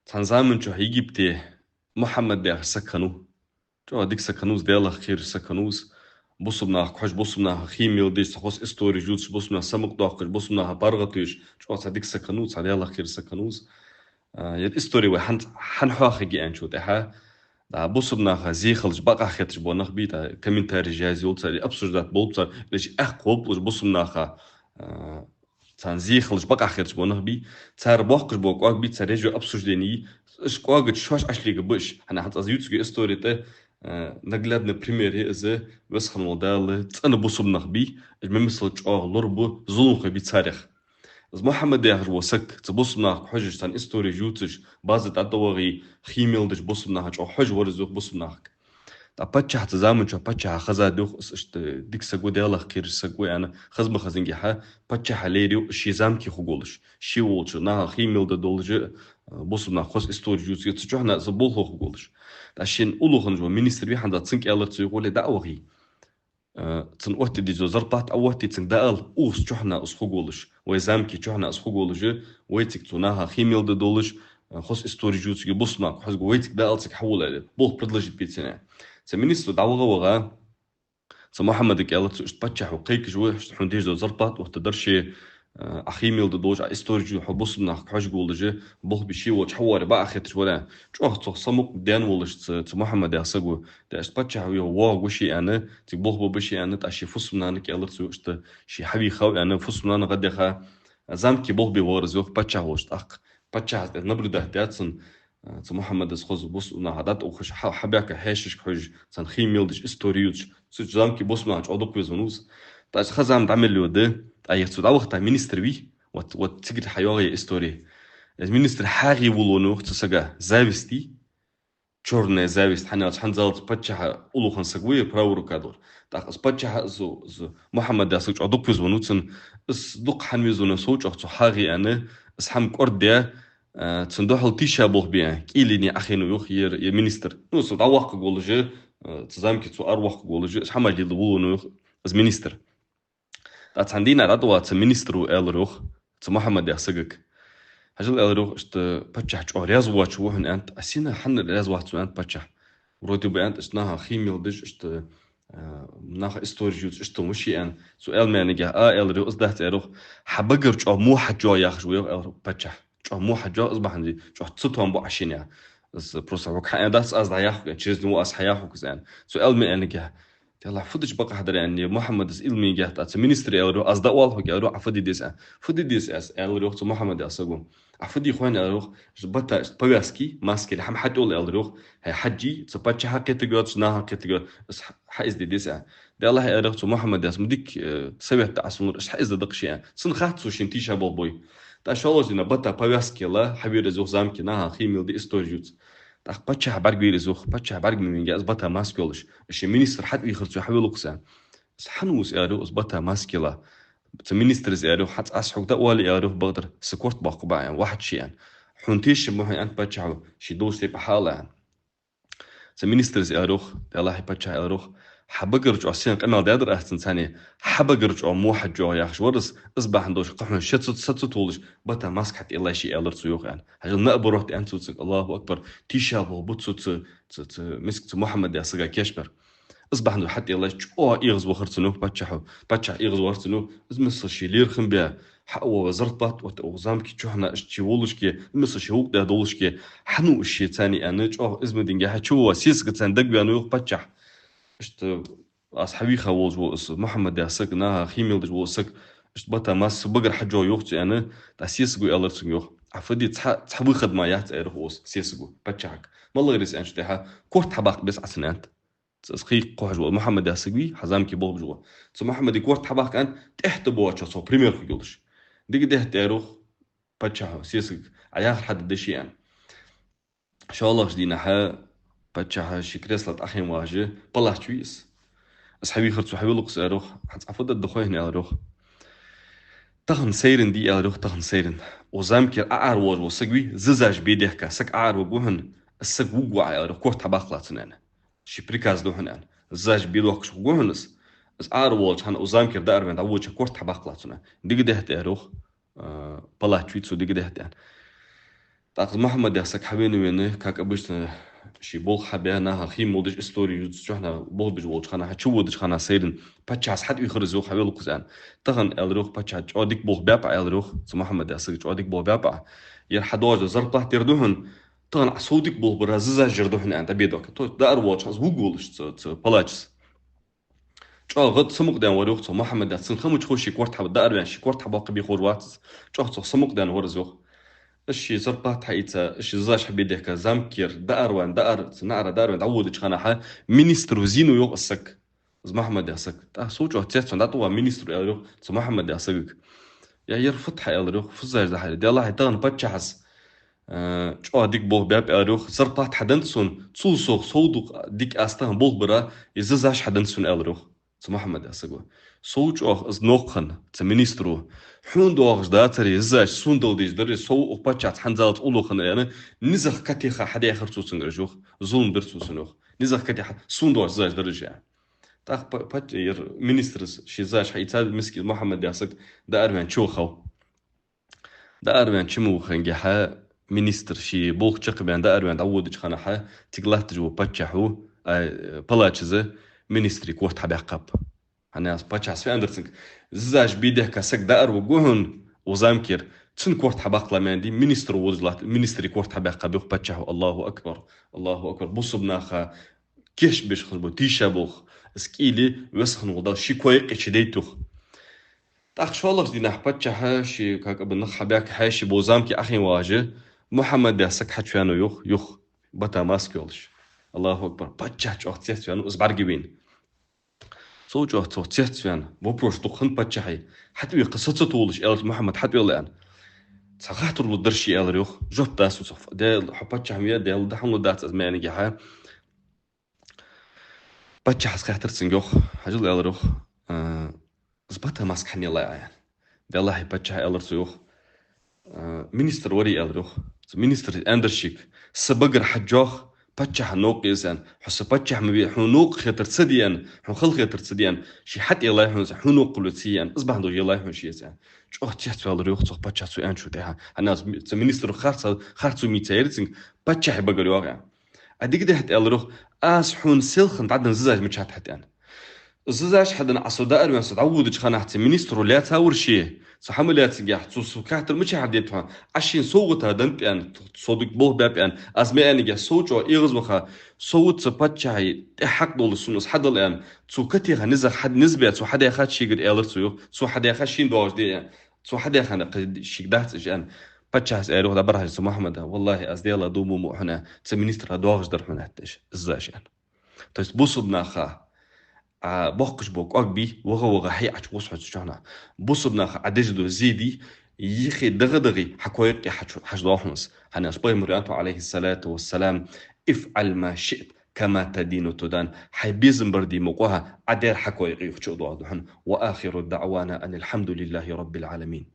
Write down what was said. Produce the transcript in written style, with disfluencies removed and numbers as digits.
تنظام شو هيجيبتي محمد ده سكنو شو هديك سكنوز ديالله خير سكنوز بص بنا حش بص بنا خيمي وديش تخص استوري جوتش بص بنا سمك داقش بص بنا بارغتيش شو هديك سكنوز على يلا خير سكنوز يد استوري وحن حاخي جي انشو ده دا بص بنا زي خلج بقى خيتش بونخ بيتا كمين تاري جازي ولتاري ابسوش دات بولتار ليش اخ بص بنا خا تان زي خلج بقى خيتش بونخ بي تار بوقش بوك واق بي تار ريجو ابسوش ديني اش قواقت شوش اشلي قبش انا حتى ازيوتسكي استوري ته نقلبنا بريمير از بس خن مودال انا بص بنا بي الممثل تشاه لربو ظلم خبي تاريخ از محمد ياخر وسك تبص بنا حجج تان استوري جوتش بازت ادوغي خيميل دش بص بنا او حج ورزوق بص بنا تا باتشا تزامن شو باتشا خزا دوخ اشت ديك سگو ديالا خير سگو انا خزم خزنجي ها باتشا حليريو شي زامكي خغولش شي ولش نا خيميل دولج بوسنا خص استوري جوز يتجحنا زبول خغولش تاشين اولو خنجو مينستر بي حندا تسنك الر تيقول داوغي تن اوتي دي زو زربات اوتي تن دال اوس جحنا اس خغولش وي زامكي جحنا اس خغولج ويتك تناها خيميل دولج خص استوري جوز يبوسنا خص ويتك دال تك حول بول بريدلج بيتنا سمينيستو دعوة وغا محمد قالت اشت باتشح وقيك جو حنديش دو زربات وتدرش اخي ميل دو دوج استورج حبوس من حاج قولجه بوخ بشي وش حوار با اخيت ولا جوه تو صمق دان ولش محمد ياسقو ده اشت باتشح وا وشي انا تي بوخ بشي انا تاشي فوس من انا قالت اشت شي حبي خو انا فوس من انا غد خا زامكي بوخ بيورز يوخ باتشح وش اخ باتشح نبرو ده داتسن محمد خز بص انا عادات او خش حباك هاشش خج سن خيميلدش استوريوش زامكي بص ما عودو كويزونوس تاش خزام تعمل له ده اي تصد وقت مينستر بي وات تيجي حيوغي استوري المينستر حاغي ولونو تسجا زاوستي чёрная зависть حنا حن زالت باتشها أولو خن سقوي براورو كادور تاخ اس باتشها زو محمد داسك عدوك فيزونوتن اس دق حنميزونا سوچ اخ حاغي انا اس حم قرديا تصندوح تيشا بوخ بيان كيليني اخينو يوخ ير مينستر نو سو داوخ قولجه تزامكي تو اروخ قولجه اس حما جيل بولونو يوخ از مينستر تاع عندنا رادوا مينسترو الروخ محمد داسك هجل الروح است بچه چو ریاض واچ وهن انت اسینا حن ریاض واچ انت بچه ورودي بانت اسناها خيميل دش است ناخ استورجوز است مشي ان سؤال ما نجا الروح ازدهت الروح حبقر چو مو حجا ياخ شوي الروح بچه چو مو حجا اصبح عندي چو تصتهم بو عشين يعني بس بروسا وك داس از ضياخ تشيز مو اس حياخ كزان سؤال ما نجا يلا فدش بقى حضر يعني محمد اس علمي جات ات مينستري الروح از دوال هو الروح عفدي ديس فدي ديس اس الروح محمد اسقوم عفدي خوان الروح بتا بواسكي ماسكي لحم حد اول الروح هي حجي تباتش حكيت جوتس نها كيت بس حيز دي ديسا دي الله الروح محمد اس مديك سوي تعسمر ايش حيز دق شيء سن خات سو شنتي شابو بوي تا شولوز ان بتا بواسكي لا حبير زوخ زامكي نها خيميل دي استورجوت تا باتش برق بير زوخ باتش برق من جاز بتا ماسكولش اش مينستر حد يخرج حبيل قسان بس حنوس الروح بتا ماسكيلا مينسترز اروح حتى اسحق ده والي اروح بقدر سكورت باقبع يعني واحد شيء يعني حنتيش مهم انت بتشعو شي دوسي بحالة يعني مينسترز اروح الله بتشع اروح حبقرج عسين قنا دادر احسن ثانية حبقرج او مو حد جو ياخش ورس اصبح عندوش قحن ست تولش بتا ماسك حتى الله شيء الر سيوخ يعني هجل نقبروت انتو الله اكبر تيشابو بوتسو مسك محمد يا سقا كشبر اصبح عنده حتى الله او يغز وخرتنو باتشح يغز وخرتنو مصر شي لير خم بها حقو وزرطات وزام كي تشوحنا اشتي ولش كي مصر شي هوك ده دولش كي حنو الشي تاني انا او ازم دينجا حچو سيس كتان دق بيانو باتشح اشت اصحابي خولز وس محمد ياسك نا خيميل دج وسك اشت بتا ماس بقر حجو يوختي انا تاسيس جو الرت يوخ عفدي تحبي خدمه يات ايرو وس سيسغو باتشاك والله غير انشتها كورت حباق بس عسنانت سخي قوج محمد ياسقي حزام كي بوب جوا محمد يكور تحباك ان تحت بواتش سو بريمير خيولش ديك ده تاروخ باتشا سيسق على حد دشي يعني ان شاء الله جدينا ها باتشا شي كريسلت اخي واجه بالله تويس اصحابي خرط صحابي لقص اروح حتعفض الدخوي هنا اروح تخن سيرن دي اروح تخن سيرن وزامكر اعر وسقوي ززاج بيديك سك اعر وجوهن السق وقوع اروح كور تحباك لاتنان شي بريكاز دو هنان زاج بيلوك شو جوهنس اس ار وولش هن اوزام كير دار من اوج كورت حباق لاتنا ديگ ده تاروخ بالله تويتسو ديگ ده تان تاخذ محمد يحسك حبيني وينه كاك أبوشنا شي بول حبينا خيم مودش استوري جوز شحنا بول بجوج خنا هتشو ودش خنا سيرن باتشاس حد يخرجوا حبيلو كزان تغن الروح باتشا عودك بول بابا الروح محمد يحسك عودك بول بابا ير حدوج زرطه تردوهن تغن عصودك بول براززا جردوهن انت بيدوك تو دار واتش از وغولش تو بلاچس چا غد سمق دان وروح تو محمد يحسن خمو تخوشي كورت حب دار يعني شي كورت حب قبي خور واتس چا تو سمق دان ورزوخ الشي زرقات حيتا الشي زاش حبيدي هكا زامكير دار وان دار نعرة دار وان عودش خانا حا مينستر وزينو يوق السك z محمد ياسك تا سوچو تيت فان داتو مينستر يالو z محمد ياسك يا يرفض حي يالو فزاج ده حي دي الله يتغن باتشحس چو ديك بوغ باب يالو زرقات حدنسون تسوسو صودق ديك استان بوغ برا يزاش حدنسون يالو z محمد ياسك سوچو از نوخن z مينسترو حون دوغش داتري زاش سوندو ديش دري سو وباتشات حنزالت اولوخن يعني نزخ كتيخا حدا يخر توسن رجوخ زون برتوسنوخ نزخ كتيخا سوندو زاش درجة تاخ بات ير مينسترز شي زاش حيتال مسكي محمد ياسك دا ارمن شوخو دا ارمن شمو خنجحا مينستر شي بوخ تشق بان دا ارمن عودج خنحا تقلات جو باتشحو بلاتشزه مينستري كورت حباقب أنا باتشاس في أندرسنج زاج بيده كسك دار وجوهن وزامكير تن كورت حباق لماندي مينستر وزلات مينستري كورت حباق بيخ باتشاه الله أكبر الله أكبر بص بناخا كيش بيش خلبو تيشا بوخ اسكيلي وسخن وضع شي كويق شديتوخ تاخ شو الله دينا باتشاه شي كاك بنخ حباك حاشي بوزامكي أخي واجه محمد ياسك حتشانو يخ بتا ماسكيولش الله أكبر باتشاه أختيت فيانو أزبارجي بين سوچو توتيت فيان بوبروش دخن باتشحي حتى قصة طولش إل محمد حتى الآن سخاطر له درشي إل ريوخ جوب داس وصف ده حبات شحمية ده دحم له داس أزماني جها باتشح سخاطر سنجوخ حجل إل ريوخ زبطها ماسك حني الله يعني ده الله باتشح إل ريوخ مينستر وري إل ريوخ مينستر أندرشيك سبقر حجوخ باتشح نوق يزن حس باتشح مبي حنوق خطر تسديان حنخل خطر تسديان شي حتى الله يحنز حنوق قلوتيان أصبح دو الله يحن شي يزن شو تيات والله يخ صح باتشح سو أنشو تها أنا مينستر خارصو ميتايرتين باتشح بقر واقع أديك ده حتى الله روح أس حون سلخن تعدن زاج متشات حتى أنا زاج حدنا عصوداء من عودج خنا حتى مينستر لا تاور شيء صحملات جاح تصو كاتر مش حديتها عشان صوتها دنت يعني صودك بوه باب يعني أزمة يعني جا صوتوا إيغز وخا صوت سبتشاي حق دول السنوس حد الآن صو كتير نزخ حد نسبة صو حدا يخد شيء قد إيلر صو حدا يخد شيء دواج دي يعني صو حدا يخد قد شيء دهت جان بتشاس إيروه ده برها سو محمد والله أزديلا دومو مو هنا تمنيستر دواج در هنا تش إزاش يعني تيس بوصبنا خا بوقش بوك أقبي وغا حي عش وصحت شهنا بوصبنا خا عدجدو زيدي يخي دغدغي حكويق حش ضاحنس هنا أصبح مريانته عليه الصلاة والسلام افعل ما شئت كما تدين تدان حيبيزن بردي موقوها عدير حكويق يخشو ضاحن وآخر الدعوانا أن الحمد لله رب العالمين